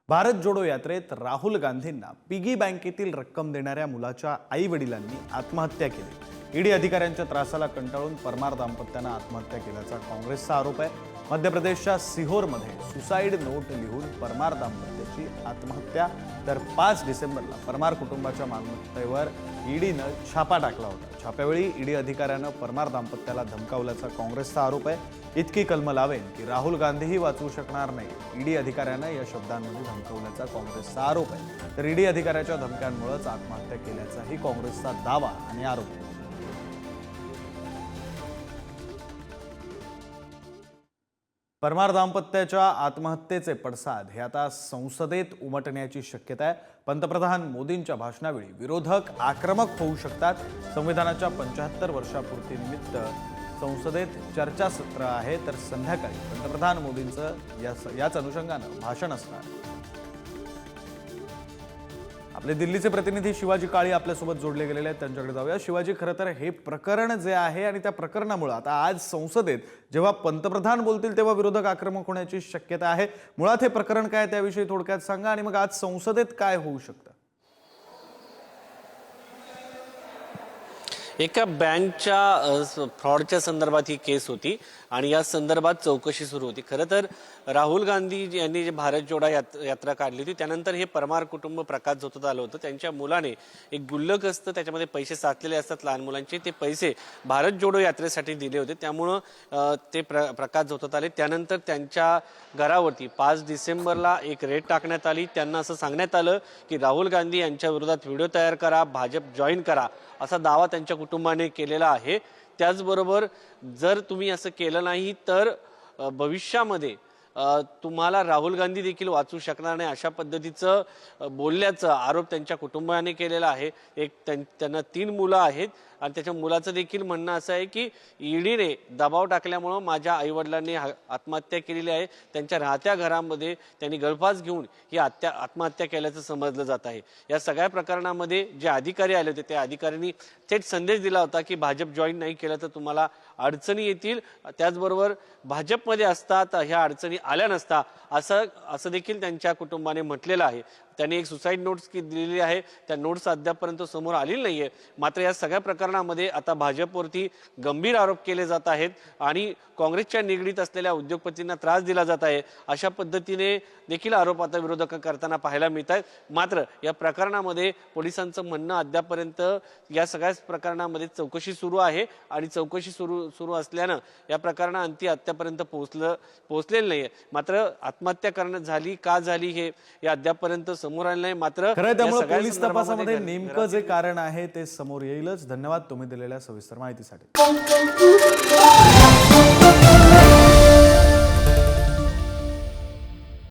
भारत जोडो यात्रेत राहुल गांधींना पिगी बँकेतील रक्कम देणाऱ्या मुलाच्या आई वडिलांनी आत्महत्या केली। ईडी अधिकाऱ्यांच्या त्रासाला कंटाळून परमार दाम्पत्यानं आत्महत्या केल्याचा काँग्रेसचा आरोप आहे। मध्य प्रदेशच्या सिहोरमध्ये सुसाईड नोट लिहून परमार दाम्पत्याची आत्महत्या। तर 5 डिसेंबरला परमार कुटुंबाच्या मालमत्तेवर ईडीनं छापा टाकला होता। छाप्यावेळी ईडी अधिकाऱ्यानं परमार दाम्पत्याला धमकावल्याचा काँग्रेसचा आरोप आहे। इतकी कलम लावेन की राहुल गांधीही वाचू शकणार नाही, ईडी अधिकाऱ्यानं या शब्दांमध्ये धमकावल्याचा काँग्रेसचा आरोप आहे। तर ईडी अधिकाऱ्याच्या धमक्यांमुळेच आत्महत्या केल्याचाही काँग्रेसचा दावा आणि आरोप आहे। परमार दाम्पत्याच्या आत्महत्येचे पडसाद हे आता संसदेत उमटण्याची शक्यता आहे। पंतप्रधान मोदींच्या भाषणावेळी विरोधक आक्रमक होऊ शकतात। संविधानाच्या 75 वर्षापूर्तीनिमित्त संसदेत चर्चासत्र आहे, तर संध्याकाळी पंतप्रधान मोदींचं याच अनुषंगानं भाषण असणार। आपले दिल्लीचे प्रतिनिधी शिवाजी काळी आपल्यासोबत जोडले गेलेले आहेत, त्यांच्याकडे जाऊया। शिवाजी, खरं तर हे प्रकरण जे आहे आणि त्या प्रकरणामुळे आता आज संसदेत जेव्हा पंतप्रधान बोलतील तेव्हा विरोधक आक्रमक होण्याची शक्यता आहे। मुळात हे प्रकरण काय त्याविषयी थोडक्यात सांगा आणि मग आज संसदेत काय होऊ शकतं? एका बँकच्या फ्रॉडच्या संदर्भात ही केस होती आणि या संदर्भात चौकशी सुरू होती। खरं तर राहुल गांधी यांनी जे भारत जोडो यात्रा काढली होती त्यानंतर हे परमार कुटुंब प्रकाश झोतात आलं होतं। त्यांच्या मुलाने एक गुल्लक असतं, त्याच्यामध्ये पैसे साचलेले असतात लहान मुलांचे, ते पैसे भारत जोडो यात्रेसाठी दिले होते, त्यामुळं ते प्रकाश झोतात आले। त्यानंतर त्यांच्या घरावरती 5 डिसेंबरला एक रेड टाकण्यात आली। त्यांना असं सांगण्यात आलं की राहुल गांधी यांच्या विरोधात व्हिडिओ तयार करा, भाजप जॉईन करा, असा दावा त्यांच्या कुटुंबाने केलेला आहे। त्याचबरोबर जर तुम्ही असं केलं नाही तर भविष्यामध्ये तुम्हाला राहुल गांधी देखील वाचू शकणार नाही, अशा पद्धतीचं बोलल्याचा आरोप त्यांच्या कुटुंबाने केलेला आहे। त्यांना 3 मुलं आहेत आणि त्याच्या मुलाचं देखील म्हणणं असं आहे की ईडीने दबाव टाकल्यामुळं माझ्या आईवडिलांनी आत्महत्या केलेली आहे। त्यांच्या राहत्या घरामध्ये त्यांनी गळफास घेऊन ही आत्महत्या केल्याचं समजलं जात आहे। या सगळ्या प्रकरणामध्ये जे अधिकारी आले होते त्या अधिकाऱ्यांनी थेट संदेश दिला होता की भाजप जॉईन नाही केलं तर तुम्हाला अडचणी येतील। त्याचबरोबर भाजपमध्ये असतात ह्या अडचणी आल्या नसता असं देखील त्यांच्या कुटुंबाने म्हटलेलं आहे। त्यांनी एक सुसाईड नोट्स दिलेली आहे, त्या नोट्स अद्यापर्यंत समोर आलेली नाहीये। मात्र या सगळ्या प्रकरणामध्ये आता भाजपवरती गंभीर आरोप केले जात आहेत आणि काँग्रेसच्या निगडीत असलेल्या उद्योगपतींना त्रास दिला जात आहे, अशा पद्धतीने देखील आरोप आता विरोधक करताना पाहायला मिळत आहेत। मात्र या प्रकरणामध्ये पोलिसांचं म्हणणं अद्यापर्यंत या सगळ्या प्रकरणामध्ये चौकशी सुरू आहे आणि चौकशी सुरू असल्यानं या प्रकरणा अंती अद्यापर्यंत पोहोचलेलं नाहीये। मात्र आत्महत्या झाली का झाली हे अद्यापर्यंत समोर आले नाही। मात्र त्यामुळे पोलीस तपासामध्ये नेमकं जे कारण आहे ते समोर येईलच। धन्यवाद तुम्ही दिलेल्या सविस्तर माहितीसाठी।